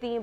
3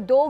2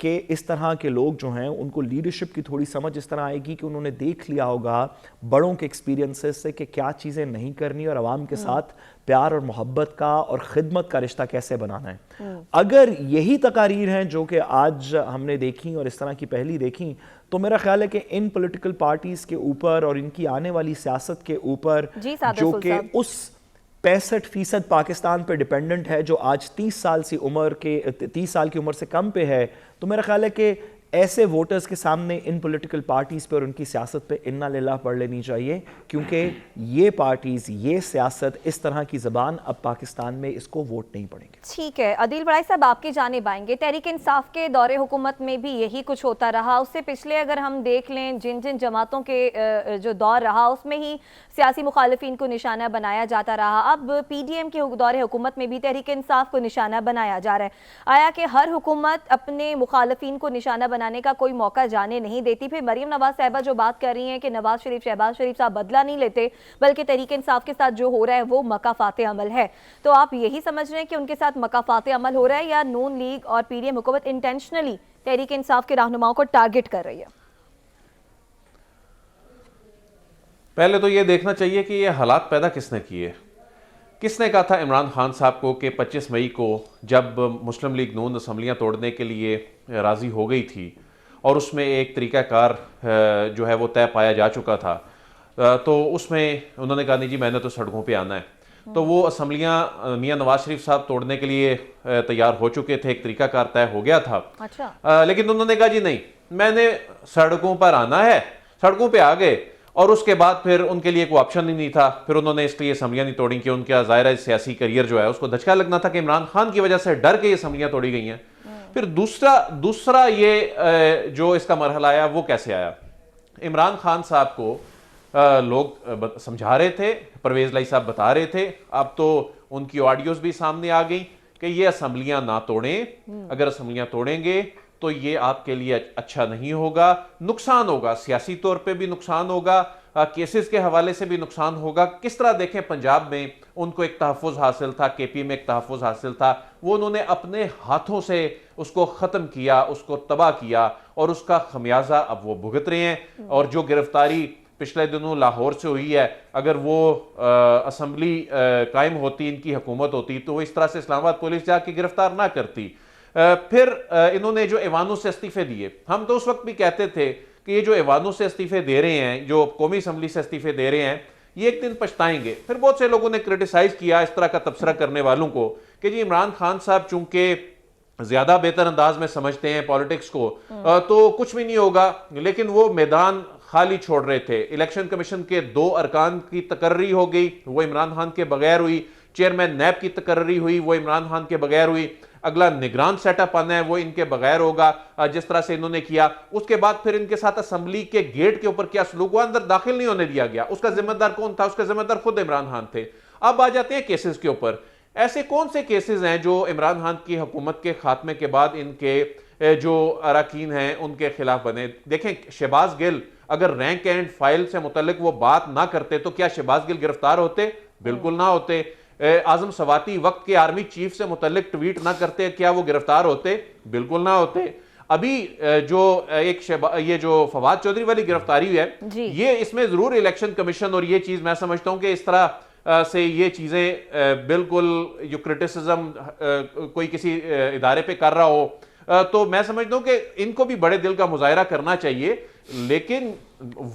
کہ اس طرح کے لوگ جو ہیں ان کو لیڈرشپ کی تھوڑی سمجھ اس طرح آئے گی کہ انہوں نے دیکھ لیا ہوگا بڑوں کے ایکسپیرینسز سے کہ کیا چیزیں نہیں کرنی اور عوام کے ساتھ پیار اور محبت کا اور خدمت کا رشتہ کیسے بنانا ہے. اگر یہی تقاریر ہیں جو کہ آج ہم نے دیکھی اور اس طرح کی پہلی دیکھی, تو میرا خیال ہے کہ ان پولیٹیکل پارٹیز کے اوپر اور ان کی آنے والی سیاست کے اوپر جو کہ اس 65% پاکستان پہ ڈیپینڈنٹ ہے جو آج 30 سال کی عمر سے کم پہ ہے, تو میرا خیال ہے کہ ایسے ووٹرز کے سامنے ان پولیٹیکل پارٹیز پہ اور ان کی سیاست پہ انا للہ پڑھ لینی چاہیے, کیونکہ یہ پارٹیز, یہ سیاست, اس طرح کی زبان اب پاکستان میں اس کو ووٹ نہیں پڑیں گے. ٹھیک ہے عدیل بڑائی صاحب, آپ کی جانب آئیں گے. تحریک انصاف کے دور حکومت میں بھی یہی کچھ ہوتا رہا, اس سے پچھلے اگر ہم دیکھ لیں جن جماعتوں کے جو دور رہا اس میں ہی سیاسی مخالفین کو نشانہ بنایا جاتا رہا. اب پی ڈی ایم کے دور حکومت میں بھی تحریک انصاف کو نشانہ بنایا جا رہا ہے. آیا کہ ہر حکومت اپنے مخالفین کو نشانہ بنانے کا کوئی موقع جانے نہیں دیتی؟ پھر مریم نواز صاحبہ جو بات کر رہی ہیں کہ نواز شریف, شہباز شریف صاحب بدلہ نہیں لیتے بلکہ تحریک انصاف کے ساتھ جو ہو رہا ہے وہ مکافات عمل ہے, تو آپ یہی سمجھ رہے ہیں کہ ان کے ساتھ مکافات عمل ہو رہا ہے یا نون لیگ اور پی ڈی ایم حکومت انٹینشنلی تحریک انصاف کے رہنماؤں کو ٹارگٹ کر رہی ہے؟ پہلے تو یہ دیکھنا چاہیے کہ یہ حالات پیدا کس نے کیے. کس نے کہا تھا عمران خان صاحب کو کہ 25 مئی کو جب مسلم لیگ نون اسمبلیاں توڑنے کے لیے راضی ہو گئی تھی اور اس میں ایک طریقہ کار جو ہے وہ طے پایا جا چکا تھا, تو اس میں انہوں نے کہا نہیں جی میں نے تو سڑکوں پہ آنا ہے, تو وہ اسمبلیاں میاں نواز شریف صاحب توڑنے کے لیے تیار ہو چکے تھے, ایک طریقہ کار طے ہو گیا تھا. لیکن انہوں نے کہا جی نہیں میں نے سڑکوں پر آنا ہے, سڑکوں پہ آ گئے اور اس کے بعد پھر ان کے لیے کوئی آپشن ہی نہیں تھا. پھر انہوں نے اس لیے اسمبلیاں نہیں توڑیں کہ ان کا ظاہرہ سیاسی کریئر جو ہے اس کو دھچکا لگنا تھا کہ عمران خان کی وجہ سے ڈر کے یہ اسمبلیاں توڑی گئی ہیں. پھر دوسرا یہ جو اس کا مرحلہ آیا وہ کیسے آیا. عمران خان صاحب کو لوگ سمجھا رہے تھے, پرویز لائی صاحب بتا رہے تھے, اب تو ان کی آڈیوز بھی سامنے آ گئیں کہ یہ اسمبلیاں نہ توڑیں, اگر اسمبلیاں توڑیں گے تو یہ آپ کے لیے اچھا نہیں ہوگا, نقصان ہوگا, سیاسی طور پہ بھی نقصان ہوگا, کیسز کے حوالے سے بھی نقصان ہوگا. کس طرح دیکھیں پنجاب میں ان کو ایک تحفظ حاصل تھا, کے پی میں ایک تحفظ حاصل تھا, وہ انہوں نے اپنے ہاتھوں سے اس کو ختم کیا, اس کو تباہ کیا اور اس کا خمیازہ اب وہ بھگت رہے ہیں. اور جو گرفتاری پچھلے دنوں لاہور سے ہوئی ہے, اگر وہ اسمبلی قائم ہوتی, ان کی حکومت ہوتی, تو وہ اس طرح سے اسلام آباد پولیس جا کے گرفتار نہ کرتی. پھر انہوں نے جو ایوانوں سے استعفے دیے, ہم تو اس وقت بھی کہتے تھے کہ یہ جو ایوانوں سے استعفے دے رہے ہیں, جو قومی اسمبلی سے استعفے دے رہے ہیں, یہ ایک دن پچھتائیں گے. پھر بہت سے لوگوں نے کرٹیسائز کیا اس طرح کا تبصرہ کرنے والوں کو کہ جی عمران خان صاحب چونکہ زیادہ بہتر انداز میں سمجھتے ہیں پالیٹکس کو تو کچھ بھی نہیں ہوگا, لیکن وہ میدان خالی چھوڑ رہے تھے. الیکشن کمیشن کے 2 ارکان کی تقرری ہو گئی, وہ عمران خان کے بغیر ہوئی. چیئرمین نیب کی تقرری ہوئی, وہ عمران خان کے بغیر ہوئی. اگلا نگران سیٹ اپ آنا ہے وہ ان کے بغیر ہوگا, جس طرح سے انہوں نے کیا. اس کے بعد پھر ان کے ساتھ اسمبلی کے گیٹ کے اوپر کیا سلوک ہوا, اندر داخل نہیں ہونے دیا گیا. اس کا ذمہ دار کون تھا؟ اس کا ذمہ دار خود عمران خان تھے. اب آ جاتے ہیں کیسز کے اوپر. ایسے کون سے کیسز ہیں جو عمران خان کی حکومت کے خاتمے کے بعد ان کے جو اراکین ہیں ان کے خلاف بنے؟ دیکھیں شہباز گل اگر رینک اینڈ فائل سے متعلق وہ بات نہ کرتے تو کیا شہباز گل گرفتار ہوتے؟ بالکل نہ ہوتے. اعظم سواتی وقت کے آرمی چیف سے متعلق ٹویٹ نہ کرتے, کیا وہ گرفتار ہوتے؟ بالکل نہ ہوتے. ابھی جو یہ جو فواد چودھری والی گرفتاری ہوئی ہے, یہ اس میں ضرور الیکشن کمیشن اور یہ چیز میں سمجھتا ہوں کہ اس طرح سے یہ چیزیں بالکل جو کرٹیسزم کوئی کسی ادارے پہ کر رہا ہو تو میں سمجھتا ہوں کہ ان کو بھی بڑے دل کا مظاہرہ کرنا چاہیے. لیکن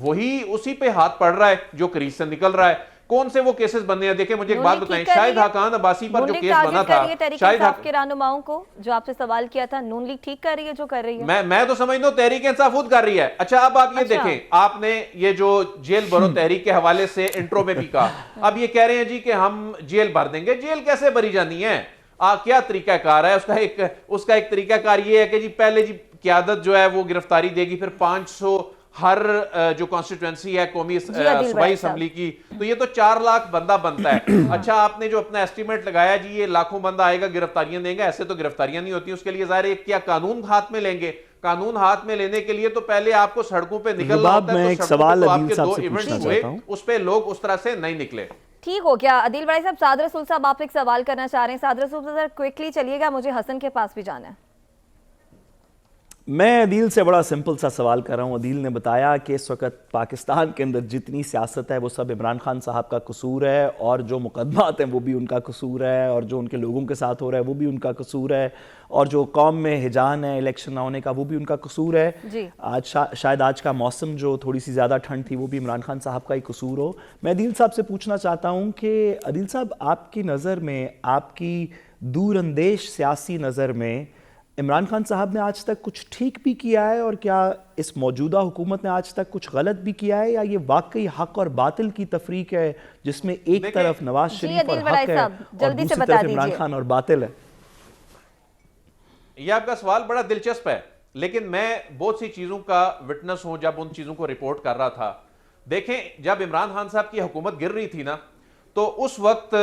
وہی اسی پہ ہاتھ پڑ رہا ہے جو کریز سے نکل رہا ہے. کون سے وہ کیسز بننے ہیں؟ دیکھیں مجھے ایک بات بتائیں, شاہد حقان عباسی پر جو کیس بنا تھا, شاہد حقان کے رہنماؤں کو جو آپ سے سوال کیا تھا, نون لیگ ٹھیک کر رہی ہے جو کر رہی ہے؟ میں تو سمجھتا ہوں تحریک انصاف خود کر رہی ہے. اچھا اب آپ یہ دیکھیں, آپ نے یہ جو جیل بھرو تحریک کے حوالے سے انٹرو میں بھی کہا, اب یہ کہہ رہے ہیں جی کہ ہم جیل بھر دیں گے. جیل کیسے بھری جانی ہے؟ کیا طریقہ کار ہے اس کا؟ ایک طریقہ کار یہ ہے کہ جی پہلے جی قیادت جو ہے وہ گرفتاری دے گی, پھر 500 ہر جو کانسٹیٹوینسی ہے قومی صوبائی اسمبلی کی, تو یہ تو 4 لاکھ بندہ بنتا ہے. اچھا آپ نے جو اپنا ایسٹیمیٹ لگایا جی یہ لاکھوں بندہ آئے گا گرفتاریاں دیں گے, ایسے تو گرفتاریاں نہیں ہوتی. اس کے لیے ظاہر ہے کیا قانون ہاتھ میں لیں گے؟ قانون ہاتھ میں لینے کے لیے تو پہلے آپ کو سڑکوں پہ نکلنا ہوتا ہے. تو سڑکوں پہ تو آپ کے 2 ایونٹس ہوئے, اس پہ لوگ اس طرح سے نہیں نکلے. ٹھیک ہو گیا. عدیل بڑائی صاحب, سعد رسول صاحب آپ ایک سوال کرنا چاہ رہے ہیں. سعد رسول صاحب کوئکلی چلیے گا, مجھے حسن کے پاس بھی جانا ہے. میں عدیل سے بڑا سمپل سا سوال کر رہا ہوں. عدیل نے بتایا کہ اس وقت پاکستان کے اندر جتنی سیاست ہے وہ سب عمران خان صاحب کا قصور ہے, اور جو مقدمات ہیں وہ بھی ان کا قصور ہے, اور جو ان کے لوگوں کے ساتھ ہو رہا ہے وہ بھی ان کا قصور ہے, اور جو قوم میں ہجان ہے الیکشن نہ ہونے کا وہ بھی ان کا قصور ہے. آج شاید آج کا موسم جو تھوڑی سی زیادہ ٹھنڈ تھی وہ بھی عمران خان صاحب کا ہی قصور ہو. میں عدیل صاحب سے پوچھنا چاہتا ہوں کہ عدیل صاحب, آپ کی نظر میں, آپ کی دور اندیش سیاسی نظر میں, عمران خان صاحب نے آج تک کچھ ٹھیک بھی کیا ہے, اور کیا اس موجودہ حکومت نے آج تک کچھ غلط بھی کیا ہے, یا یہ واقعی حق اور باطل کی تفریق ہے جس میں ایک طرف نواز شریف اور حق ہے اور دوسری طرف عمران خان اور باطل ہے؟ یہ آپ کا سوال بڑا دلچسپ ہے, لیکن میں بہت سی چیزوں کا وٹنس ہوں جب ان چیزوں کو رپورٹ کر رہا تھا. دیکھیں, جب عمران خان صاحب کی حکومت گر رہی تھی نا, تو اس وقت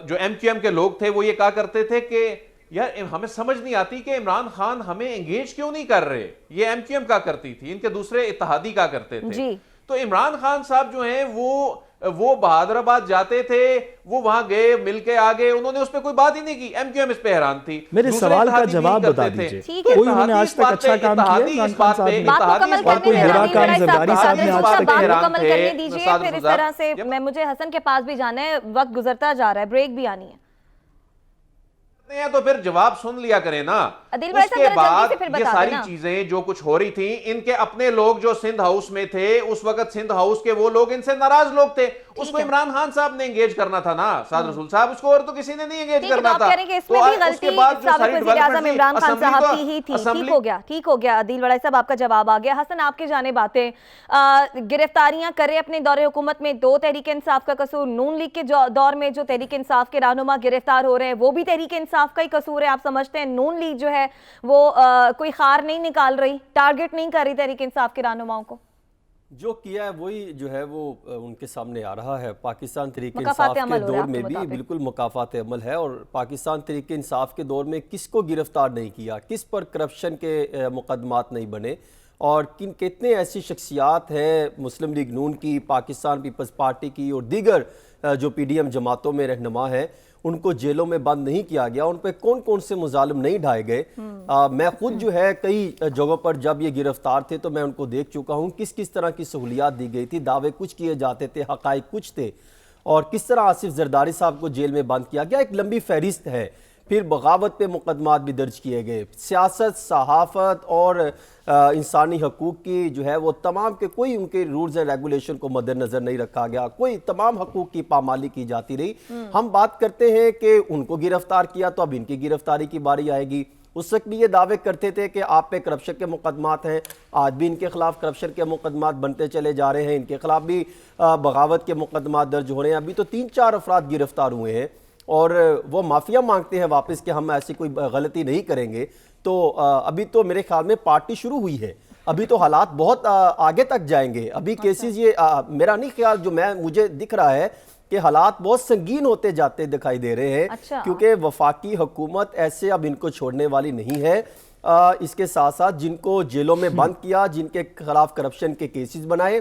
جو ایم کیو ایم کے لوگ تھے وہ یہ کہا کرتے تھے کہ یار ہمیں سمجھ نہیں آتی کہ عمران خان ہمیں انگیج کیوں نہیں کر رہے. یہ ایم کیو ایم کا کرتی تھی, ان کے دوسرے اتحادی کا کرتے تھے. تو عمران خان صاحب جو ہیں وہ بہادر آباد جاتے تھے, وہ وہاں گئے, مل کے آگے, انہوں نے اس پہ کوئی بات ہی نہیں کی. ایم کیو ایم اس پہ حیران تھی. میرے سوال کا جواب بتا دیجئے, کوئی انہوں نے آج تک اچھا کام کیا ہے عمران خان صاحب نے, اور کوئی برا کام زرداری صاحب نے آج تک کیا؟ مکمل کرنے دیجئے, پھر اس طرح سے مجھے حسن کے پاس بھی جانا ہے, وقت گزرتا جا رہا ہے, بریک بھی آنی ہے. تو پھر جواب سن لیا کریں نا. اس کے بعد یہ ساری چیزیں جو کچھ ہو رہی تھیں, ان کے اپنے لوگ جو سندھ ہاؤس میں تھے اس وقت, سندھ ہاؤس کے وہ لوگ ان سے ناراض لوگ تھے, اس کو عمران خان صاحب نے انگیج کرنا تھا نا, سعد رسول صاحب, اس کو اور تو کسی نے نہیں انگیج کرنا تھا. تو اس کے بعد جو ساری ڈیولپمنٹ عمران خان صاحب کی ہی تھی. ٹھیک ہو گیا عدیل وڑائی صاحب, آپ کا جواب آ گیا. حسن, آپ کی جانب باتیں, گرفتاریاں کرے اپنے دور حکومت میں, دو تحریک انصاف کا قصور, نون لیگ کے دور میں جو تحریک انصاف کے رہنما گرفتار ہو رہے ہیں وہ بھی تحریک انصاف کا ہی قصور ہے. آپ سمجھتے ہیں نون لیگ جو ہے وہ کوئی خار نہیں نکال رہی, ٹارگٹ نہیں کر رہی تحریک انصاف کے رہنماؤں کو؟ جو کیا ہے وہی جو ہے وہ ان کے سامنے آ رہا ہے. پاکستان تحریک انصاف کے دور میں بھی بالکل مکافات عمل ہے, اور پاکستان تحریک انصاف کے دور میں کس کو گرفتار نہیں کیا, کس پر کرپشن کے مقدمات نہیں بنے, اور کتنے ایسی شخصیات ہیں مسلم لیگ نون کی, پاکستان پیپلز پارٹی کی, اور دیگر جو پی ڈی ایم جماعتوں میں رہنما ہیں, ان کو جیلوں میں بند نہیں کیا گیا, ان پہ کون کون سے مظالم نہیں ڈھائے گئے. میں خود جو ہے کئی جگہوں پر جب یہ گرفتار تھے تو میں ان کو دیکھ چکا ہوں, کس طرح کی سہولیات دی گئی تھی, دعوے کچھ کیے جاتے تھے, حقائق کچھ تھے, اور کس طرح آصف زرداری صاحب کو جیل میں بند کیا گیا. ایک لمبی فہرست ہے. پھر بغاوت پہ مقدمات بھی درج کیے گئے. سیاست, صحافت اور انسانی حقوق کی جو ہے وہ تمام کے کوئی ان کے رولز اینڈ ریگولیشن کو مد نظر نہیں رکھا گیا, کوئی تمام حقوق کی پامالی کی جاتی رہی. ہم بات کرتے ہیں کہ ان کو گرفتار کیا تو اب ان کی گرفتاری کی باری آئے گی. اس وقت بھی یہ دعوے کرتے تھے کہ آپ پہ کرپشن کے مقدمات ہیں, آج بھی ان کے خلاف کرپشن کے مقدمات بنتے چلے جا رہے ہیں, ان کے خلاف بھی بغاوت کے مقدمات درج ہو رہے ہیں. ابھی تو 3-4 افراد گرفتار ہوئے ہیں, اور وہ معافیا مانگتے ہیں واپس کہ ہم ایسی کوئی غلطی نہیں کریں گے. تو ابھی تو میرے خیال میں پارٹی شروع ہوئی ہے, ابھی تو حالات بہت آگے تک جائیں گے. ابھی کیسز یہ میرا نہیں خیال, جو مجھے دکھ رہا ہے کہ حالات بہت سنگین ہوتے جاتے دکھائی دے رہے ہیں, کیونکہ وفاقی حکومت ایسے اب ان کو چھوڑنے والی نہیں ہے. اس کے ساتھ ساتھ جن کو جیلوں میں بند کیا, جن کے خلاف کرپشن کے کیسز بنائے,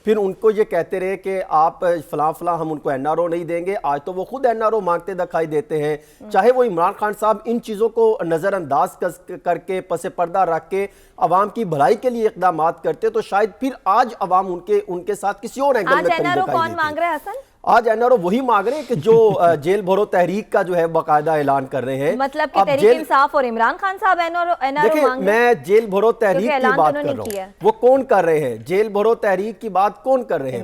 پھر ان کو یہ کہتے رہے کہ آپ فلاں ہم ان کو این آر او نہیں دیں گے. آج تو وہ خود این آر او مانگتے دکھائی دیتے ہیں. چاہے وہ عمران خان صاحب ان چیزوں کو نظر انداز کر کے, پس پردہ رکھ کے عوام کی بھلائی کے لیے اقدامات کرتے, تو شاید پھر آج عوام ان کے ساتھ کسی اور اینگل میں کھڑی دکھائی دیتی. آج این آر او وہی مانگ رہے ہیں کہ جو جیل بھرو تحریک کا جو ہے باقاعدہ اعلان کر رہے ہیں. مطلب کہ تحریک انصاف اور عمران خان صاحب این آر او مانگ رہے ہیں. میں جیل بھرو تحریک کی بات کر رہا ہوں, وہ کون کر رہے ہیں؟ جیل بھرو تحریک کی بات کون کر رہے ہیں؟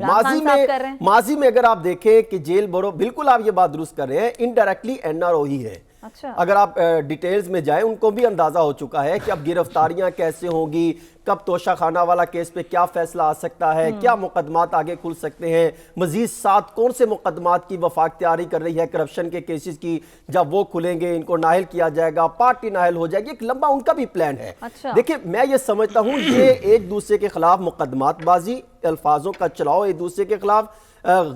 ماضی میں اگر آپ دیکھیں کہ جیل بھرو, بالکل آپ یہ بات درست کر رہے ہیں, انڈائریکٹلی این آر او ہی ہے. اگر آپ ڈیٹیلز میں جائیں, ان کو بھی اندازہ ہو چکا ہے کہ اب گرفتاریاں کیسے ہوں گی, کب توشہ خانہ والا کیس پہ کیا فیصلہ آ سکتا ہے, کیا مقدمات آگے کھل سکتے ہیں, مزید 7 کون سے مقدمات کی وفاق تیاری کر رہی ہے کرپشن کے کیسز کی, جب وہ کھلیں گے ان کو نااہل کیا جائے گا, پارٹی نااہل ہو جائے گی. ایک لمبا ان کا بھی پلان ہے. دیکھیں, میں یہ سمجھتا ہوں یہ ایک دوسرے کے خلاف مقدمات بازی, الفاظوں کا چلاؤ ایک دوسرے کے خلاف,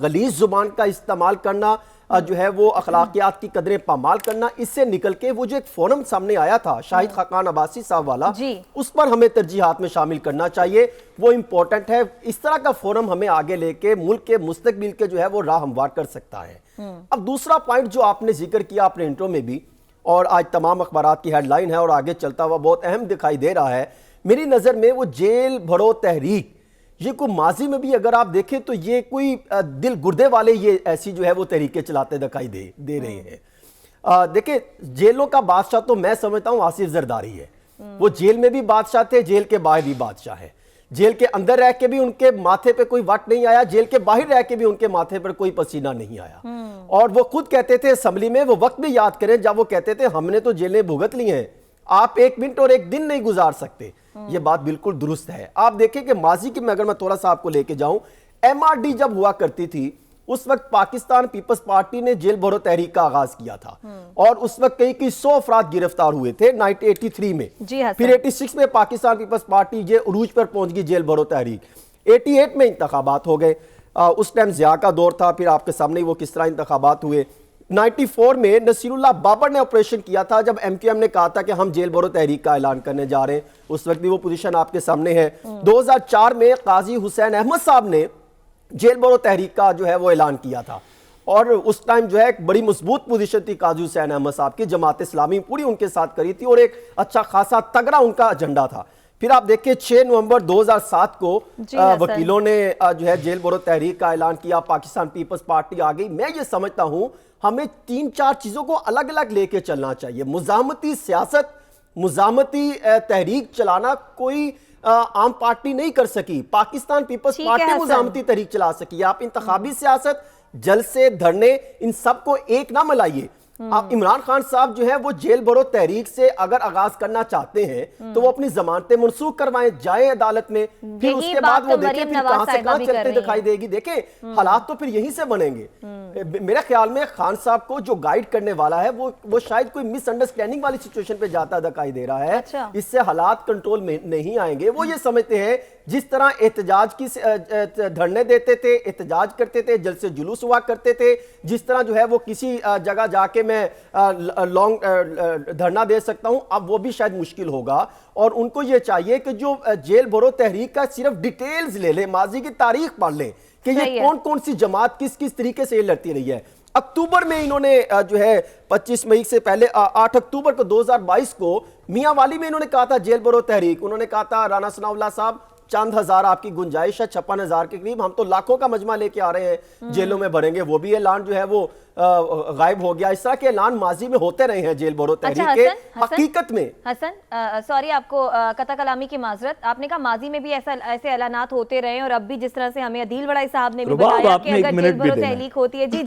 غلیظ زبان کا استعمال کرنا, جو ہے وہ اخلاقیات کی قدریں پامال کرنا, اس سے نکل کے وہ جو ایک فورم سامنے آیا تھا شاہد خاقان عباسی صاحب والا, اس پر ہمیں ترجیحات میں شامل کرنا چاہیے. وہ امپورٹنٹ ہے. اس طرح کا فورم ہمیں آگے لے کے ملک کے مستقبل کے جو ہے وہ راہ ہموار کر سکتا ہے. اب دوسرا پوائنٹ جو آپ نے ذکر کیا اپنے انٹرو میں بھی, اور آج تمام اخبارات کی ہیڈ لائن ہے اور آگے چلتا ہوا بہت اہم دکھائی دے رہا ہے میری نظر میں وہ جیل بھرو تحریک. یہ کوئی ماضی میں بھی اگر آپ دیکھیں تو یہ کوئی دل گردے والے یہ ایسی جو ہے وہ تحریکیں چلاتے دکھائی دے رہے ہیں. دیکھیں جیلوں کا بادشاہ تو میں سمجھتا ہوں آصف زرداری ہے. وہ جیل میں بھی بادشاہ تھے, جیل کے باہر بھی بادشاہ ہے. جیل کے اندر رہ کے بھی ان کے ماتھے پہ کوئی وٹ نہیں آیا, جیل کے باہر رہ کے بھی ان کے ماتھے پر کوئی پسینہ نہیں آیا. اور وہ خود کہتے تھے اسمبلی میں, وہ وقت بھی یاد کریں جب وہ کہتے تھے ہم نے تو جیلیں بھگت لی ہیں, آپ 1 منٹ اور 1 دن نہیں گزار سکتے. یہ بات بالکل درست ہے. آپ دیکھیں کہ ماضی کی میں اگر میں تھوڑا سا آپ کو لے کے جاؤں, ایم آر ڈی جب ہوا کرتی تھی اس وقت پاکستان پیپلز پارٹی نے جیل بھرو تحریک کا آغاز کیا تھا, اور اس وقت کئی 100 افراد گرفتار ہوئے تھے 1983 میں. پھر 86 میں پاکستان پیپلز پارٹی یہ عروج پر پہنچ گئی جیل بھرو تحریک. 88 میں انتخابات ہو گئے, اس ٹائم ضیاء کا دور تھا, پھر آپ کے سامنے وہ کس طرح انتخابات ہوئے. 94 میں نصیر اللہ بابر نے آپریشن کیا تھا جب ایم کیو ایم نے کہا تھا کہ ہم جیل بھرو تحریک کا اعلان کرنے جا رہے ہیں, اس وقت بھی وہ پوزیشن آپ کے سامنے ہے. 2004 میں قاضی حسین احمد صاحب نے جیل بھرو تحریک کا جو ہے وہ اعلان کیا تھا, اور اس ٹائم جو ہے ایک بڑی مضبوط پوزیشن تھی قاضی حسین احمد صاحب کی, جماعت اسلامی پوری ان کے ساتھ کری تھی اور ایک اچھا خاصا تگڑا ان کا ایجنڈا تھا. پھر آپ دیکھیں 6 نومبر 2007 کو وکیلوں نے جو ہے جیل بھرو تحریک کا اعلان کیا, پاکستان پیپلز پارٹی آ گئی. میں یہ سمجھتا ہوں ہمیں 3-4 چیزوں کو الگ الگ لے کے چلنا چاہیے. مزاحمتی سیاست, مزاحمتی تحریک چلانا کوئی عام پارٹی نہیں کر سکی. پاکستان پیپلز پارٹی مزاحمتی تحریک چلا سکی. آپ انتخابی سیاست, جلسے, دھرنے, ان سب کو ایک نہ ملائیے. آپ عمران خان صاحب جو ہے وہ جیل بھرو تحریک سے اگر آغاز کرنا چاہتے ہیں تو وہ اپنی ضمانتیں منسوخ کروائیں, جائیں عدالت میں, پھر اس کے بعد وہ دیکھیں پھر کہاں سے کہاں چلتے دکھائی دے گی. دیکھیں حالات تو پھر یہیں سے بنیں گے. میرے خیال میں خان صاحب کو جو گائیڈ کرنے والا ہے وہ شاید کوئی مس انڈرسٹینڈنگ والی سچویشن پہ جاتا دکھائی دے رہا ہے. اس سے حالات کنٹرول میں نہیں آئیں گے. وہ یہ سمجھتے ہیں جس طرح احتجاج کی دھرنے دیتے تھے, احتجاج کرتے تھے, جلسے جلوس ہوا کرتے تھے, جس طرح جو ہے وہ کسی جگہ جا کے میں لانگ دھرنا دے سکتا ہوں, اب وہ بھی شاید مشکل ہوگا. اور ان کو یہ چاہیے کہ جو جیل بھرو تحریک کا صرف ڈیٹیلز لے لیں, ماضی کی تاریخ پڑھ لیں کہ یہ کون سی جماعت کس طریقے سے یہ لڑتی رہی ہے. اکتوبر میں انہوں نے جو ہے 25 مئی سے پہلے 8 اکتوبر کو 2022 کو میاں والی میں انہوں نے کہا تھا جیل بھرو تحریک. انہوں نے کہا تھا رانا ثناء اللہ صاحب چند ہزار آپ کی گنجائش ہے, 56,000 کے قریب, ہم تو لاکھوں کا مجمع لے کے آ رہے ہیں جیلوں میں بھریں گے. وہ بھی اعلان جو ہے وہ غائب ہو گیا. اس طرح کے اعلان ماضی میں ہوتے رہے ہیں جیل بھرو تحریک کے. حقیقت میں حسن سوری آپ کو قطع کلامی کی معذرت, آپ نے کہا ماضی میں بھی ایسے اعلانات ہوتے رہے ہیں, اور اب بھی جس طرح سے ہمیں عدیل وڑائی صاحب نے بھی بتایا کہ اگر جیل بھرو تحریک ہوتی ہے جی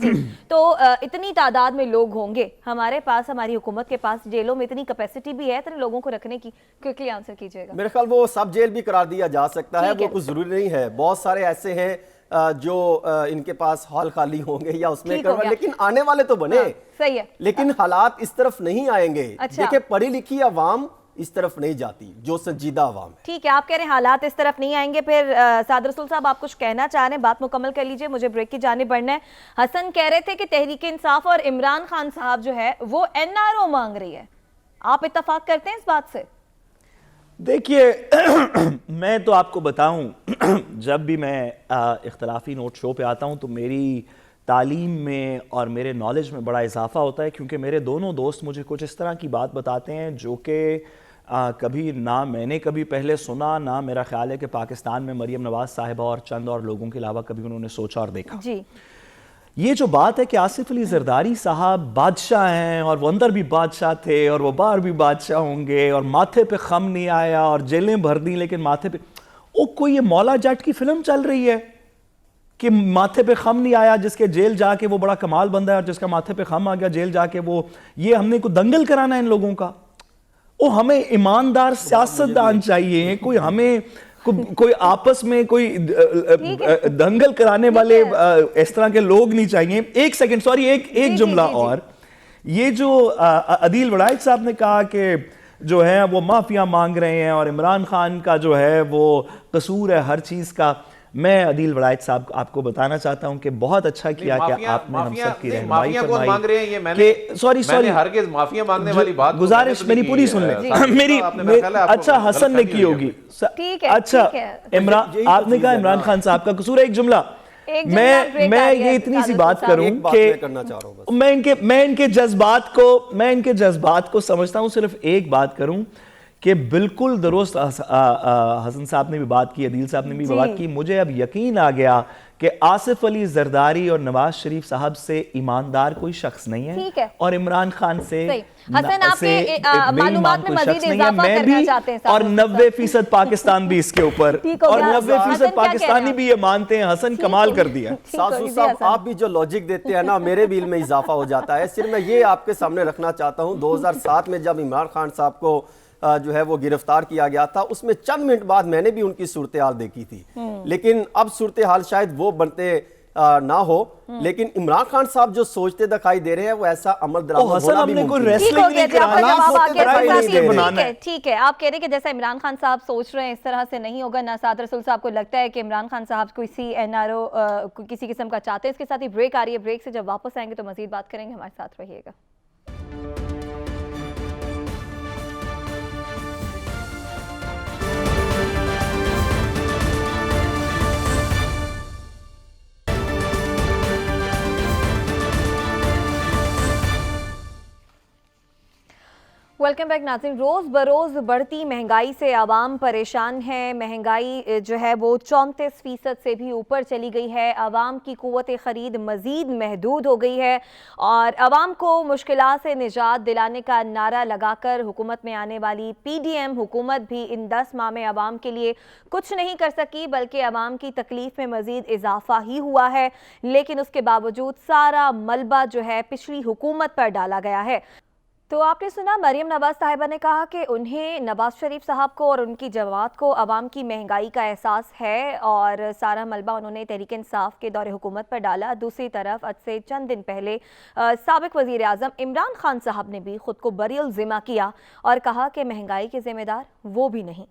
تو اتنی تعداد میں لوگ ہوں گے ہمارے پاس, ہماری حکومت کے پاس جیلوں میں اتنی کیپیسٹی بھی ہے اتنے لوگوں کو رکھنے کی. کوئکلی آنسر کیجئے گا. میرے خیال وہ سب جیل بھی قرار دیا جا سکتا ہے, وہ کچھ ضروری نہیں ہے. بہت سارے ایسے ہیں جو ان کے پاس ہال خالی ہوں گے یا اس میں لیکن آنے والے تو بنے. صحیح ہے, لیکن حالات اس طرف نہیں آئیں گے. دیکھیں پڑھی لکھی عوام اس طرف نہیں جاتی جو سنجیدہ عوام ہے. ٹھیک ہے, آپ کہہ رہے ہیں حالات اس طرف نہیں آئیں گے. پھر سعد رسول صاحب آپ کچھ کہنا چاہ رہے ہیں, بات مکمل کر لیجئے, مجھے بریک کی جانب بڑھنا ہے. حسن کہہ رہے تھے کہ تحریک انصاف اور عمران خان صاحب جو ہے وہ NRO مانگ رہی ہے, آپ اتفاق کرتے ہیں اس بات سے؟ دیکھیے میں تو آپ کو بتاؤں, جب بھی میں اختلافی نوٹ شو پہ آتا ہوں تو میری تعلیم میں اور میرے نالج میں بڑا اضافہ ہوتا ہے, کیونکہ میرے دونوں دوست مجھے کچھ اس طرح کی بات بتاتے ہیں جو کہ کبھی نہ میں نے کبھی پہلے سنا, نہ میرا خیال ہے کہ پاکستان میں مریم نواز صاحبہ اور چند اور لوگوں کے علاوہ کبھی انہوں نے سوچا اور دیکھا. جی یہ جو بات ہے کہ آصف علی زرداری صاحب بادشاہ ہیں اور وہ اندر بھی بادشاہ تھے اور وہ باہر بھی بادشاہ ہوں گے, اور ماتھے پہ خم نہیں آیا اور جیلیں بھر دیں لیکن ماتھے پہ, کوئی یہ مولا جٹ کی فلم چل رہی ہے کہ ماتھے پہ خم نہیں آیا جس کے جیل جا کے وہ بڑا کمال بندہ ہے, اور جس کا ماتھے پہ خم آ گیا جیل جا کے وہ, یہ ہم نے کوئی دنگل کرانا ہے ان لوگوں کا. ہمیں ایماندار سیاستدان چاہیے, کوئی ہمیں کوئی آپس میں کوئی دنگل کرانے والے اس طرح کے لوگ نہیں چاہیے. ایک سیکنڈ سوری, ایک جملہ اور, یہ جو عدیل وڑائی صاحب نے کہا کہ جو ہے وہ مافیا مانگ رہے ہیں اور عمران خان کا جو ہے وہ قصور ہے ہر چیز کا, میں عدیل وڑائچ صاحب آپ کو بتانا چاہتا ہوں کہ بہت اچھا کیا کہ آپ نے ہم سب کی رہنمائی فرمائی. سوری ہرگز مافیا مانگنے والی بات گزارش میری پوری سن لیں, میری اچھا حسن نے کی ہوگی. اچھا آپ نے کہا عمران خان صاحب کا قصور ہے, ایک جملہ میں یہ اتنی سی بات کروں کہ میں ان کے جذبات کو سمجھتا ہوں. صرف ایک بات کروں کہ بالکل درست حسن صاحب نے بھی بات کی, عدیل صاحب نے بھی بات کی. مجھے اب یقین آ گیا کہ آصف علی زرداری اور نواز شریف صاحب سے ایماندار کوئی شخص نہیں ہے, اور عمران خان سے حسن آپ کے معلومات میں مزید اضافہ کرنا چاہتے ہیں, اور 90% پاکستان بھی اس کے اوپر, اور 90% پاکستانی بھی یہ مانتے ہیں. حسن کمال کر دیا. ساسو صاحب آپ بھی جو لاجک دیتے ہیں نا, میرے بھی علم میں اضافہ ہو جاتا ہے. صرف میں یہ آپ کے سامنے رکھنا چاہتا ہوں, 2007 میں جب عمران خان صاحب کو جو ہے وہ گرفتار کیا گیا تھا, اس میں چند منٹ بعد میں نے بھی ان کی صورتحال دیکھی تھی. لیکن اب صورتحال شاید وہ بنتے نہ ہو, لیکن عمران خان صاحب جو سوچتے دکھائی دے رہے ہیں وہ ایسا عمل درآمد ہونا بھی ممکن ہے. ٹھیک ہے, آپ کہہ رہے ہیں کہ جیسا عمران خان صاحب سوچ رہے ہیں اس طرح سے نہیں ہوگا. ناساد رسول صاحب کو لگتا ہے کہ عمران خان صاحب کسی NRO کسی قسم کا چاہتے ہیں. اس کے ساتھ ہی بریک آ رہی ہے, بریک سے جب واپس آئیں گے تو مزید بات کریں گے. ہمارے ساتھ رہیے گا. ویلکم بیک ناظرین. روز بروز بڑھتی مہنگائی سے عوام پریشان ہے. مہنگائی جو ہے وہ 34% سے بھی اوپر چلی گئی ہے. عوام کی قوت خرید مزید محدود ہو گئی ہے, اور عوام کو مشکلات سے نجات دلانے کا نعرہ لگا کر حکومت میں آنے والی PDM حکومت بھی ان 10 ماہ میں عوام کے لیے کچھ نہیں کر سکی, بلکہ عوام کی تکلیف میں مزید اضافہ ہی ہوا ہے. لیکن اس کے باوجود سارا ملبہ جو ہے پچھلی حکومت پر ڈالا گیا ہے. تو آپ نے سنا مریم نواز صاحبہ نے کہا کہ انہیں نواز شریف صاحب کو اور ان کی جماعت کو عوام کی مہنگائی کا احساس ہے, اور سارا ملبہ انہوں نے تحریک انصاف کے دور حکومت پر ڈالا. دوسری طرف آج سے چند دن پہلے سابق وزیر اعظم عمران خان صاحب نے بھی خود کو بری الذمہ کیا اور کہا کہ مہنگائی کے ذمہ دار وہ بھی نہیں.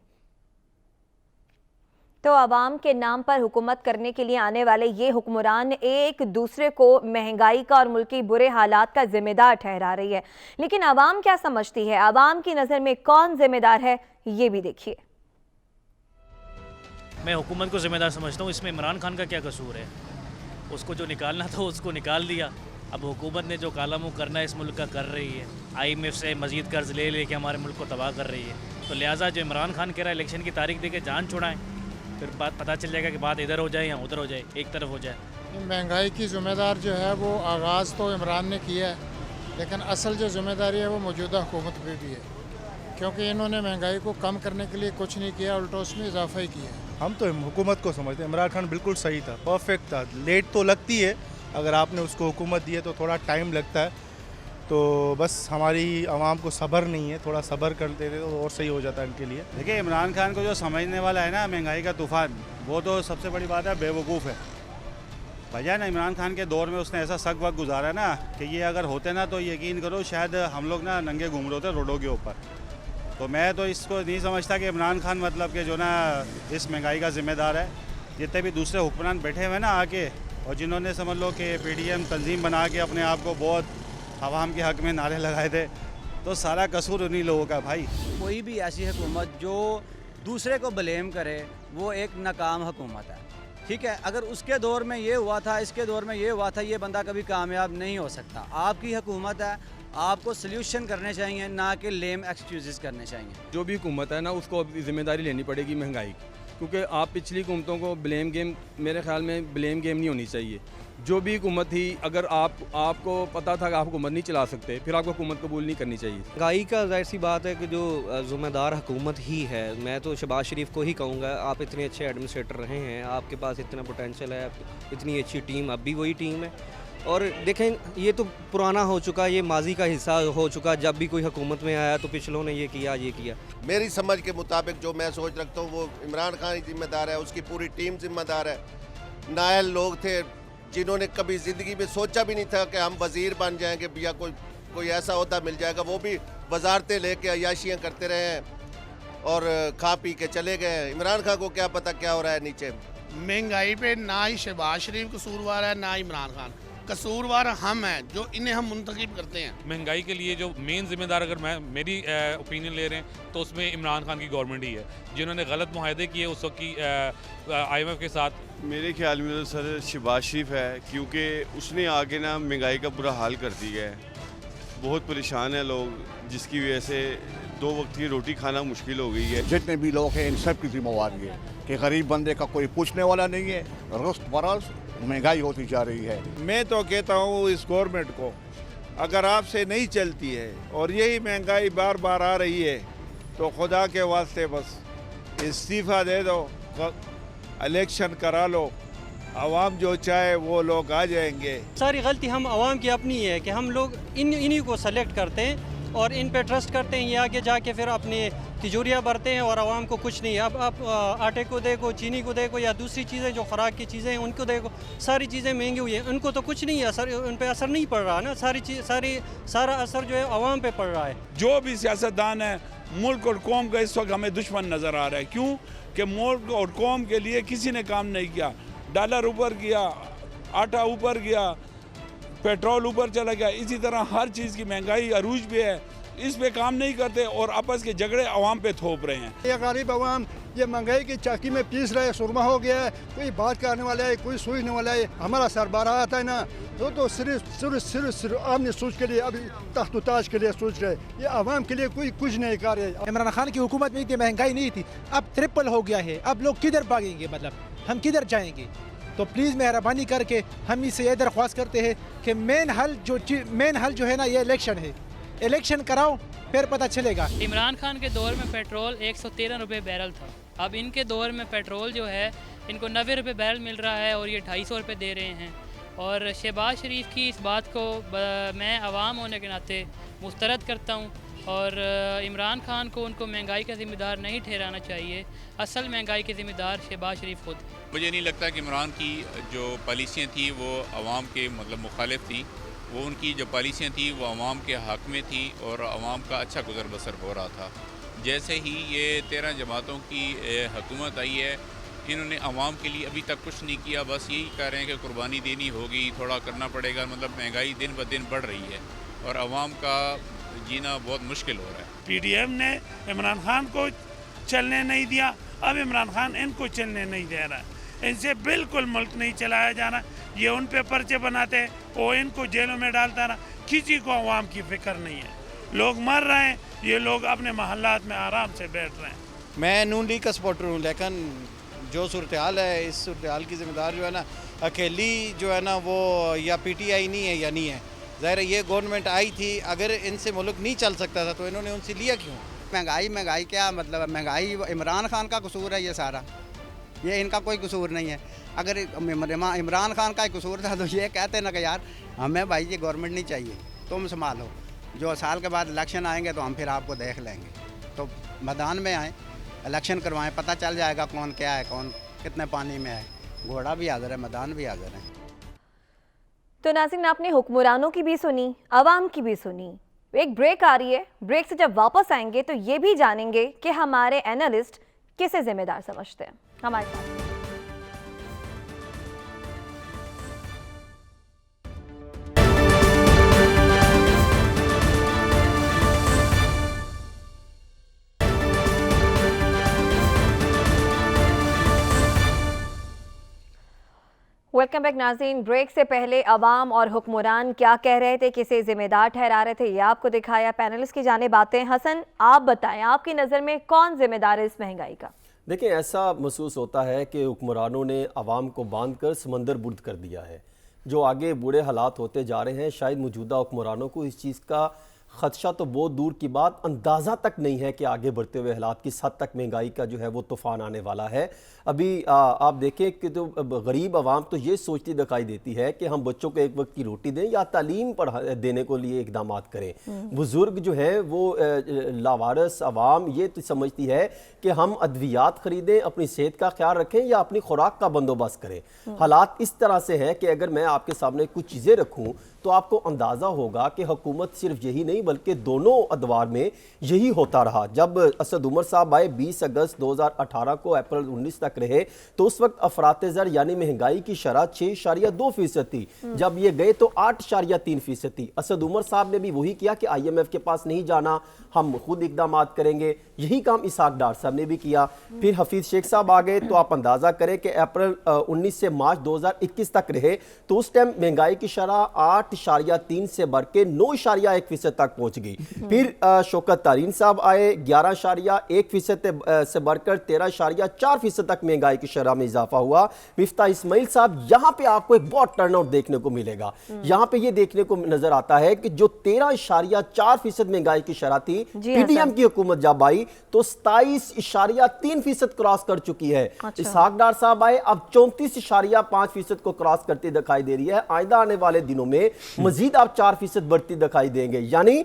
تو عوام کے نام پر حکومت کرنے کے لیے آنے والے یہ حکمران ایک دوسرے کو مہنگائی کا اور ملکی برے حالات کا ذمہ دار ٹھہرا رہی ہے. لیکن عوام کیا سمجھتی ہے, عوام کی نظر میں کون ذمہ دار ہے, یہ بھی دیکھیے. میں حکومت کو ذمہ دار سمجھتا ہوں. اس میں عمران خان کا کیا قصور ہے؟ اس کو جو نکالنا تھا اس کو نکال دیا. اب حکومت نے جو کالا منہ کرنا ہے اس ملک کا کر رہی ہے. IMF سے مزید قرض لے لے کے ہمارے ملک کو تباہ کر رہی ہے. تو لہٰذا جو عمران خان کہہ رہا ہے الیکشن کی تاریخ دے کے جان چھڑائیں, پھر بات پتہ چل جائے گا کہ بات ادھر ہو جائے یا ادھر ہو جائے, ایک طرف ہو جائے. مہنگائی کی ذمہ دار جو ہے وہ آغاز تو عمران نے کیا ہے, لیکن اصل جو ذمہ داری ہے وہ موجودہ حکومت پہ بھی ہے, کیونکہ انہوں نے مہنگائی کو کم کرنے کے لیے کچھ نہیں کیا, الٹا اس میں اضافہ ہی کیا. ہم تو حکومت کو سمجھتے ہیں عمران خان بالکل صحیح تھا, پرفیکٹ تھا. لیٹ تو لگتی ہے, اگر آپ نے اس کو حکومت دی ہے تو تھوڑا ٹائم لگتا ہے, تو بس ہماری عوام کو صبر نہیں ہے, تھوڑا صبر کرتے تھے تو اور صحیح ہو جاتا ہے ان کے لیے. دیکھیں عمران خان کو جو سمجھنے والا ہے نا مہنگائی کا طوفان, وہ تو سب سے بڑی بات ہے بے وقوف ہے. بجائے نا عمران خان کے دور میں اس نے ایسا سخت وقت گزارا نا کہ یہ اگر ہوتے نا تو یقین کرو شاید ہم لوگ نا ننگے گھوم رہے ہوتے روڈوں کے اوپر. تو میں تو اس کو نہیں سمجھتا کہ عمران خان مطلب کہ جو نا اس مہنگائی کا ذمہ دار ہے. جتنے بھی دوسرے حکمران بیٹھے ہوئے نا آ کے, اور جنہوں نے سمجھ لو کہ PDM تنظیم بنا کے اپنے آپ کو بہت عوام کے حق میں نعرے لگائے تھے, تو سارا قصور انہی لوگوں کا. بھائی کوئی بھی ایسی حکومت جو دوسرے کو بلیم کرے وہ ایک ناکام حکومت ہے. ٹھیک ہے, اگر اس کے دور میں یہ ہوا تھا, اس کے دور میں یہ ہوا تھا, یہ بندہ کبھی کامیاب نہیں ہو سکتا. آپ کی حکومت ہے, آپ کو سلیوشن کرنے چاہیے, نہ کہ لیم ایکسکیوزز کرنے چاہیے. جو بھی حکومت ہے نا اس کو ذمہ داری لینی پڑے گی مہنگائی کی, کیونکہ آپ پچھلی حکومتوں کو بلیم گیم, میرے خیال میں بلیم گیم نہیں ہونی چاہیے. جو بھی حکومت تھی, اگر آپ کو پتہ تھا کہ آپ حکومت نہیں چلا سکتے, پھر آپ کو حکومت قبول نہیں کرنی چاہیے. مہنگائی کا ظاہر سی بات ہے کہ جو ذمہ دار حکومت ہی ہے. میں تو شہباز شریف کو ہی کہوں گا, آپ اتنے اچھے ایڈمنسٹریٹر رہے ہیں, آپ کے پاس اتنا پوٹینشیل ہے, اتنی اچھی ٹیم, اب بھی وہی ٹیم ہے. اور دیکھیں یہ تو پرانا ہو چکا, یہ ماضی کا حصہ ہو چکا. جب بھی کوئی حکومت میں آیا تو پچھلوں نے یہ کیا یہ کیا. میری سمجھ کے مطابق جو میں سوچ رکھتا ہوں وہ عمران خان ہی ذمہ دار ہے, اس کی پوری ٹیم ذمہ دار ہے. نائل لوگ تھے جنہوں نے کبھی زندگی میں سوچا بھی نہیں تھا کہ ہم وزیر بن جائیں گے یا کوئی ایسا عہدہ مل جائے گا. وہ بھی وزارتیں لے کے عیاشیاں کرتے رہے ہیں اور کھا پی کے چلے گئے. عمران خان کو کیا پتہ کیا ہو رہا ہے نیچے. مہنگائی پہ نہ ہی شہباز شریف قصوروار ہے, نہ عمران خان. قصوروار ہم ہیں جو انہیں ہم منتخب کرتے ہیں. مہنگائی کے لیے جو مین ذمہ دار اگر میری اوپینین لے رہے ہیں تو اس میں عمران خان کی گورنمنٹ ہی ہے, جنہوں نے غلط معاہدے کیے اس وقت کی IMF کے ساتھ. میرے خیال میں تو سر شہباز شریف ہے، کیونکہ اس نے آگے نا مہنگائی کا برا حال کر دیا ہے. بہت پریشان ہیں لوگ، جس کی وجہ سے 2 وقت کی روٹی کھانا مشکل ہو گئی ہے. جتنے بھی لوگ ہیں ان سب کی ذمہ واری ہے کہ غریب بندے کا کوئی پوچھنے والا نہیں ہے. روز بروز مہنگائی ہوتی جا رہی ہے. میں تو کہتا ہوں اس گورنمنٹ کو، اگر آپ سے نہیں چلتی ہے اور یہی مہنگائی بار بار آ رہی ہے تو خدا کے واسطے بس استعفیٰ دے دو، الیکشن کرا لو، عوام جو چاہے وہ لوگ آ جائیں گے. ساری غلطی ہم عوام کی اپنی ہے کہ ہم لوگ انہی کو سلیکٹ کرتے ہیں اور ان پہ ٹرسٹ کرتے ہیں. یہ آگے جا کے پھر اپنی تجوریاں بھرتے ہیں اور عوام کو کچھ نہیں. اب آپ آٹے کو دیکھو، چینی کو دیکھو یا دوسری چیزیں جو خوراک کی چیزیں ہیں ان کو دیکھو، ساری چیزیں مہنگی ہوئی ہیں. ان کو تو کچھ نہیں ہے، ان پہ اثر نہیں پڑ رہا نا. سارا اثر جو ہے عوام پہ پڑ رہا ہے. جو بھی سیاستدان ہے ملک اور قوم کا اس وقت ہمیں دشمن نظر آ رہا ہے. کیوں کہ ملک اور قوم کے لیے کسی نے کام نہیں کیا. ڈالر اوپر گیا، آٹا اوپر گیا، پیٹرول اوپر چلا گیا. اسی طرح ہر چیز کی مہنگائی عروج پہ ہے، اس پہ کام نہیں کرتے اور آپس کے جھگڑے عوام پہ تھوپ رہے ہیں. یہ غریب عوام یہ مہنگائی کی چاکی میں پیس رہے، سرما ہو گیا ہے. کوئی بات کرنے والا ہے، کوئی سوچنے والا ہے. ہمارا سربراہ آتا ہے نا تو صرف اپنی سوچ کے لیے، ابھی تخت و تاج کے لیے سوچ رہے. یہ عوام کے لیے کوئی کچھ نہیں کر رہے. عمران خان کی حکومت میں اتنی مہنگائی نہیں تھی، اب ٹرپل ہو گیا ہے. اب لوگ کدھر بھاگیں گے؟ مطلب ہم کدھر جائیں گے؟ تو پلیز مہربانی کر کے ہم اس سے یہ درخواست کرتے ہیں کہ مین حل جو ہے نا یہ الیکشن ہے. الیکشن کراؤ پھر پتہ چلے گا. عمران خان کے دور میں پیٹرول 113 روپے بیرل تھا. اب ان کے دور میں پیٹرول جو ہے ان کو 90 روپے بیرل مل رہا ہے اور یہ 250 روپے دے رہے ہیں. اور شہباز شریف کی اس بات کو میں عوام ہونے کے ناطے مسترد کرتا ہوں اور عمران خان کو ان کو مہنگائی کا ذمہ دار نہیں ٹھہرانا چاہیے. اصل مہنگائی کے ذمہ دار شہباز شریف خود. مجھے نہیں لگتا کہ عمران کی جو پالیسیاں تھیں وہ عوام کے مخالف تھیں. وہ ان کی جو پالیسیاں تھیں وہ عوام کے حق میں تھی اور عوام کا اچھا گزر بسر ہو رہا تھا. جیسے ہی یہ 13 جماعتوں کی حکومت آئی ہے، انہوں نے عوام کے لیے ابھی تک کچھ نہیں کیا. بس یہی کہہ رہے ہیں کہ قربانی دینی ہوگی، تھوڑا کرنا پڑے گا. مطلب مہنگائی دن بہ دن بڑھ رہی ہے اور عوام کا جینا بہت مشکل ہو رہا ہے. پی ڈی ایم نے عمران خان کو چلنے نہیں دیا، اب عمران خان ان کو چلنے نہیں دے رہا. ان سے بالکل ملک نہیں چلایا جانا. یہ ان پہ پرچے بناتے وہ ان کو جیلوں میں ڈالتا رہا. کسی کو عوام کی فکر نہیں ہے. لوگ مر رہے ہیں، یہ لوگ اپنے محلات میں آرام سے بیٹھ رہے ہیں. میں نون لیگ کا سپورٹر ہوں، لیکن جو صورتحال ہے اس صورتحال کی ذمہ دار جو ہے نا اکیلی جو ہے نا وہ یا پی ٹی آئی نہیں ہے یا نہیں ہے. ظاہر ہے یہ گورنمنٹ آئی تھی، اگر ان سے ملک نہیں چل سکتا تھا تو انہوں نے ان سے لیا کیوں؟ مہنگائی کیا مطلب ہے؟ مہنگائی عمران خان کا قصور ہے. یہ سارا یہ ان کا کوئی قصور نہیں ہے. اگر عمران خان کا قصور تھا تو یہ کہتے نا کہ یار ہمیں بھائی یہ گورنمنٹ نہیں چاہیے، تم سنبھالو. جو سال کے بعد الیکشن آئیں گے تو ہم پھر آپ کو دیکھ لیں گے. تو میدان میں آئیں، الیکشن کروائیں، پتہ چل جائے گا کون کیا ہے، کون کتنے پانی میں ہے. گھوڑا بھی حاضر ہے، میدان بھی حاضر ہے. تو ناظرین، آپ نے حکمرانوں کی بھی سنی، عوام کی بھی سنی. ایک بریک آ رہی ہے. بریک سے جب واپس آئیں گے تو یہ بھی جانیں گے کہ ہمارے اینالسٹ کسے ذمہ دار سمجھتے ہیں. ہمارے ساتھ ویلکم بیک. ناظرین، بریک سے پہلے عوام اور حکمران کیا کہہ رہے تھے، کسے ذمہ دار ٹھہرا رہے تھے، یہ آپ کو دکھایا. پینلسٹ کی جانب آتے ہیں. حسن، آپ بتائیں آپ کی نظر میں کون ذمہ دار ہے اس مہنگائی کا؟ دیکھیں، ایسا محسوس ہوتا ہے کہ حکمرانوں نے عوام کو باندھ کر سمندر برد کر دیا ہے. جو آگے برے حالات ہوتے جا رہے ہیں، شاید موجودہ حکمرانوں کو اس چیز کا خدشہ تو بہت دور کی بات، اندازہ تک نہیں ہے کہ آگے بڑھتے ہوئے حالات کس حد تک مہنگائی کا جو ہے وہ طوفان آنے والا ہے. ابھی آپ دیکھیں کہ تو غریب عوام تو یہ سوچتی دکھائی دیتی ہے کہ ہم بچوں کو ایک وقت کی روٹی دیں یا تعلیم دینے کو لیے اقدامات کریں. بزرگ جو ہیں وہ لاوارث عوام یہ تو سمجھتی ہے کہ ہم ادویات خریدیں، اپنی صحت کا خیال رکھیں یا اپنی خوراک کا بندوبست کریں. حالات اس طرح سے ہیں کہ اگر میں آپ کے سامنے کچھ چیزیں رکھوں تو آپ کو اندازہ ہوگا کہ حکومت صرف یہی نہیں نہیں بلکہ دونوں ادوار میں یہی ہوتا رہا. جب اسد عمر صاحب آئے 20 اگست 2018 کو اپریل 19 تک رہے تو اس وقت افراط زر یعنی مہنگائی کی شرح 6.2% تھی. جب یہ گئے تو 8.3% تھی. اسد عمر صاحب نے بھی وہی کیا کہ IMF کے پاس نہیں جانا, ہم خود اقدامات کریں گے. یہی کام اسحاق ڈار صاحب نے بھی کیا. پھر حفیظ شیخ صاحب آ گئے تو آپ اندازہ کریں کہ اپریل 19 سے مارچ 2021 تک رہے تو اس ٹائم مہنگائی کی شرح 8.3 سے بڑھ کے 9.1% تک پہنچ گئی. پھر شوکت طارین صاحب آئے 11.1% سے بڑھ کر 13.4% تک مہنگائی کی شرح میں اضافہ ہوا. مفتاح اسماعیل صاحب, یہاں پہ آپ کو ایک بہت ٹرن آؤٹ دیکھنے کو ملے گا. یہاں پہ یہ دیکھنے کو نظر آتا ہے کہ جو 13.4% مہنگائی کی شرح تھی پی ڈی ایم کی حکومت جب آئی تو 27.3% کراس کر چکی ہے. اسحاق ڈار صاحب آئے, اب 34.5% کو کراس کرتی دکھائی دے رہی ہے. آئندہ آنے والے دنوں میں مزید آپ 4% بڑھتی دکھائی دیں گے. یعنی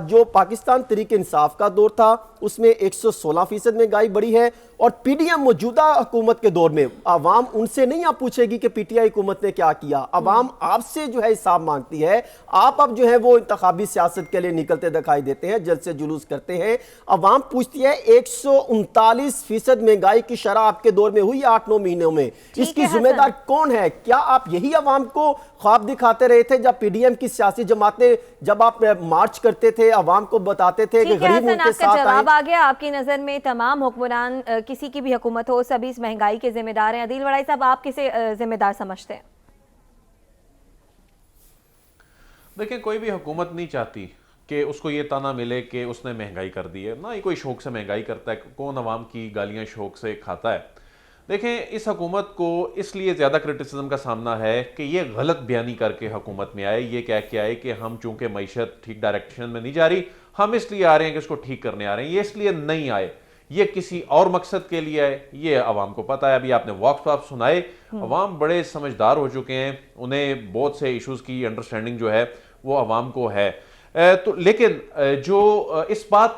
جو پاکستان تحریک انصاف کا دور تھا اس میں 116% مہنگائی بڑھی ہے, اور پی ڈی ایم موجودہ حکومت کے دور میں عوام ان سے نہیں آپ پوچھے گی کہ پی ٹی آئی حکومت نے کیا کیا. عوام آپ سے جو ہے حساب مانگتی ہے. آپ اب جو ہے وہ انتخابی سیاست کے لیے نکلتے دکھائی دیتے ہیں, جلسے جلوس کرتے ہیں. عوام پوچھتی ہے 139% مہنگائی کی شرح آپ کے دور میں ہوئی 8-9 مہینوں میں, اس کی ذمہ دار کون ہے؟ کیا آپ یہی عوام کو خواب دکھاتے رہے تھے جب پی ڈی ایم کی سیاسی جماعتیں جب آپ مارچ کرتے تھے عوام کو بتاتے تھے کہ غریب ان کے ساتھ آئیں؟ جواب آ گیا. آپ کی نظر میں تمام حکمران کسی کی بھی حکومت ہو سبھی اس مہنگائی کے ذمہ دار ہیں. عدیل وڑائی صاحب, آپ کسے ذمہ دار سمجھتے ہیں؟ دیکھیں, کوئی بھی حکومت نہیں چاہتی کہ اس کو یہ تانا ملے کہ اس نے مہنگائی کر دی ہے. نہ ہی کوئی شوق سے مہنگائی کرتا ہے. کون عوام کی گالیاں شوق سے کھاتا ہے؟ دیکھیں, اس حکومت کو اس لیے زیادہ کرٹیسزم کا سامنا ہے کہ یہ غلط بیانی کر کے حکومت میں آئے. یہ کہہ کے آئے کہ ہم چونکہ معیشت ٹھیک ڈائریکشن میں نہیں جا رہی, ہم اس لیے آ رہے ہیں کہ اس کو ٹھیک کرنے آ رہے ہیں. یہ اس لیے نہیں آئے, یہ کسی اور مقصد کے لیے ہے. یہ عوام کو پتہ ہے. ابھی آپ نے واکس واپ سنائے, عوام بڑے سمجھدار ہو چکے ہیں. انہیں بہت سے ایشوز کی انڈرسٹینڈنگ جو ہے وہ عوام کو ہے. تو لیکن جو اس بات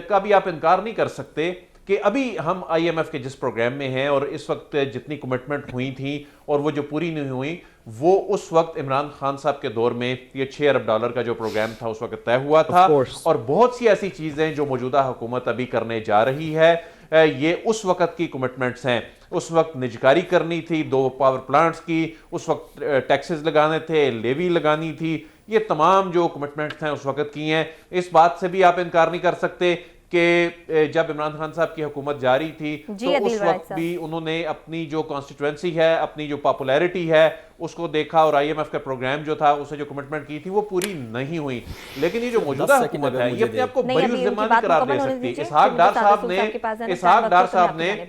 کا بھی آپ انکار نہیں کر سکتے کہ ابھی ہم IMF کے جس پروگرام میں ہیں اور اس وقت جتنی کمٹمنٹ ہوئی تھیں اور وہ جو پوری نہیں ہوئی, وہ اس وقت عمران خان صاحب کے دور میں یہ $6 ارب کا جو پروگرام تھا اس وقت طے ہوا تھا. اور بہت سی ایسی چیزیں جو موجودہ حکومت ابھی کرنے جا رہی ہے یہ اس وقت کی کمٹمنٹس ہیں. اس وقت نجکاری کرنی تھی 2 پاور پلانٹس کی, اس وقت ٹیکسز لگانے تھے, لیوی لگانی تھی. یہ تمام جو کمٹمنٹس ہیں اس وقت کی ہیں. اس بات سے بھی آپ انکار نہیں کر سکتے کہ جب عمران خان صاحب کی حکومت جاری تھی تو اس وقت بھی انہوں نے اپنی جو کانسٹیٹوینسی ہے, اپنی جو پاپولیرٹی ہے اس کو دیکھا, اور IMF کا پروگرام جو تھا اسے جو کمٹمنٹ کی تھی وہ پوری نہیں ہوئی. لیکن یہ جو موجودہ حکومت ہے یہ اپنے آپ کو بری الزامہ نہیں قرار دے سکتی. اسحاق ڈار صاحب نے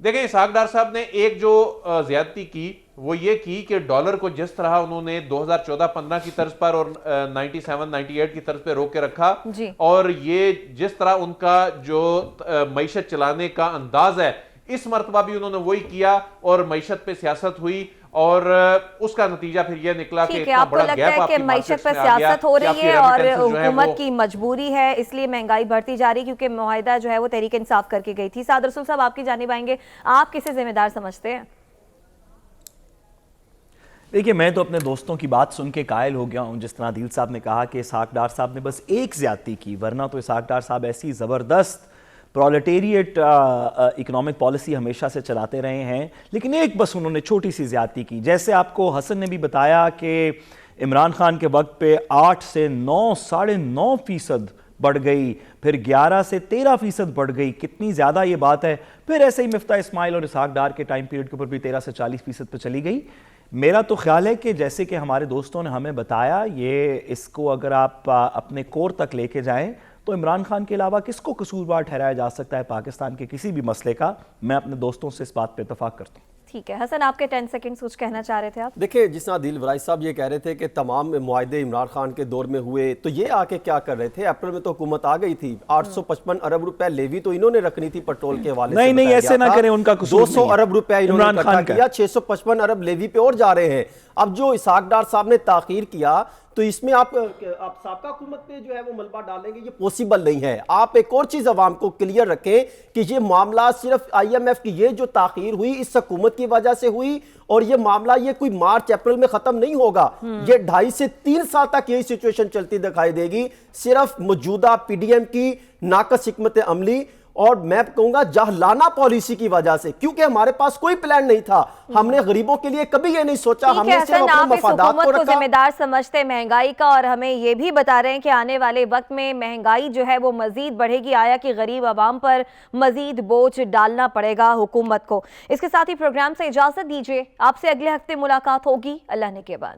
دیکھیں, اسحاق ڈار صاحب نے ایک جو زیادتی کی وہ یہ کی کہ ڈالر کو جس طرح انہوں نے 2014-15 کی طرز پر اور 97-98 کی طرز پہ روک کے رکھا, اور یہ جس طرح ان کا جو معیشت چلانے کا انداز ہے اس مرتبہ بھی انہوں نے وہی کیا, اور معیشت پہ سیاست ہوئی, اور اس کا نتیجہ پھر یہ نکلا کہ اتنا بڑا گیپ آپ کی معیشت پر سیاست ہو رہی ہے اور حکومت کی مجبوری ہے, اس لیے مہنگائی بڑھتی جا رہی ہے کیونکہ معاہدہ جو ہے وہ تحریک انصاف کر کے گئی تھی. سعد رسول صاحب, آپ کی جانب آئیں گے, آپ کسے ذمہ دار سمجھتے ہیں؟ دیکھیے, میں تو اپنے دوستوں کی بات سن کے قائل ہو گیا ہوں. جس طرح عدیل صاحب نے کہا کہ اسحاق ڈار صاحب نے بس ایک زیادتی کی, ورنہ تو اسحاق ڈار صاحب ایسی زبردست پرولیٹیریٹ اکنامک پالیسی ہمیشہ سے چلاتے رہے ہیں, لیکن ایک بس انہوں نے چھوٹی سی زیادتی کی. جیسے آپ کو حسن نے بھی بتایا کہ عمران خان کے وقت پہ 8 سے 9.5% بڑھ گئی, پھر 11 سے 13% بڑھ گئی. کتنی زیادہ یہ بات ہے. پھر ایسے ہی مفتاح اسماعیل اور اسحاق ڈار کے ٹائم پیریڈ کے اوپر بھی 13 سے 40% پہ چلی گئی. میرا تو خیال ہے کہ جیسے کہ ہمارے دوستوں نے ہمیں بتایا, یہ اس کو اگر آپ اپنے کور تک لے کے جائیں تو عمران خان کے علاوہ کس کو قصوروار ٹھہرایا جا سکتا ہے پاکستان کے کسی بھی مسئلے کا. میں اپنے دوستوں سے اس بات پہ اتفاق کرتا ہوں. ٹھیک ہے حسن, آپ کے 10 سیکنڈز کچھ کہنا چاہ رہے تھے آپ؟ دیکھیں, جس طرح عدیل وڑائی صاحب یہ کہہ رہے تھے کہ تمام معاہدے عمران خان کے دور میں ہوئے, تو یہ آ کے کیا کر رہے تھے؟ اپریل میں تو حکومت آ گئی تھی, 855 ارب روپے لیوی تو انہوں نے رکھنی تھی پیٹرول کے حوالے سے. نہیں ایسے نہ کریں, ان کا قصور نہیں. 200 ارب روپے انہوں نے اکٹھا کیا, 655 ارب لیوی پہ اور جا رہے ہیں. اب جو اسحاق ڈار صاحب نے تاخیر کیا تو اس میں آپ سابقہ حکومت پہ جو ہے وہ ملبہ ڈالیں گے، یہ پوسیبل نہیں ہے. آپ ایک اور چیز عوام کو کلیئر رکھیں کہ یہ معاملات صرف آئی ایم ایف کی یہ جو تاخیر ہوئی اس حکومت کی وجہ سے ہوئی، اور یہ معاملہ یہ کوئی مارچ اپریل میں ختم نہیں ہوگا. یہ 2.5 سے 3 سال تک یہی سچویشن چلتی دکھائی دے گی، صرف موجودہ پی ڈی ایم کی ناقص حکمت عملی اور میں کہوں گا جاہلانہ پالیسی کی وجہ سے، کیونکہ ہمارے پاس کوئی پلان نہیں تھا. ہم نے غریبوں کے لیے کبھی یہ نہیں سوچا، ہم نے صرف اپنے مفادات کو رکھا. ذمہ دار سمجھتے مہنگائی کا، اور ہمیں یہ بھی بتا رہے ہیں کہ آنے والے وقت میں مہنگائی جو ہے وہ مزید بڑھے گی. آیا کہ غریب عوام پر مزید بوجھ ڈالنا پڑے گا حکومت کو. اس کے ساتھ ہی پروگرام سے اجازت دیجیے، آپ سے اگلے ہفتے ملاقات ہوگی. اللہ نے کے بعد.